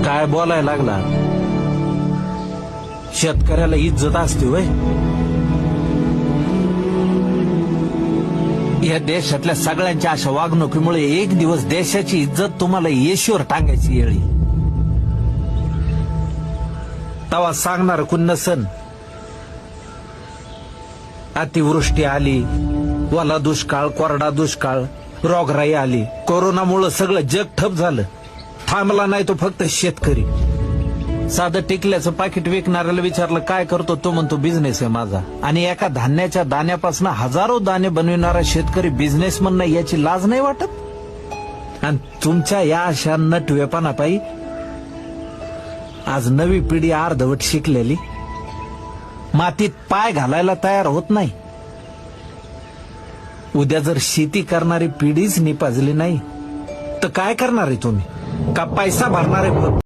काय बोलायला लागला? शेतकऱ्याला इज्जत असते वय? या देशातल्या सगळ्यांच्या अशा वागणुकीमुळे एक दिवस देशाची इज्जत तुम्हाला येशीवर टांगायची येळी. तवा सांगणार कुण नसन. अतिवृष्टी आली, ओला दुष्काळ, कोरडा दुष्काळ, रोगराई आली, कोरोनामुळे सगळं जग ठप झालं. थांबला नाही तो फक्त शेतकरी. साधं टिकल्याचं पाकिट विकणाऱ्याला विचारलं काय करतो, तो म्हणतो बिझनेस आहे माझा. आणि एका धान्याच्या दाण्यापासून हजारो दाणे बनविणारा शेतकरी बिझनेसमन नाही याची लाज नाही वाटत? आणि तुमच्या या अशा नटवेपणापायी आज नवी पिढी अर्धवट शिकलेली मातीत पाय घालायला तयार होत नाही. उद्या जर शेती करणारी पिढीच निपाजली नाही तर काय करणार आहे तुम्ही? का पैसा भरणार आहे?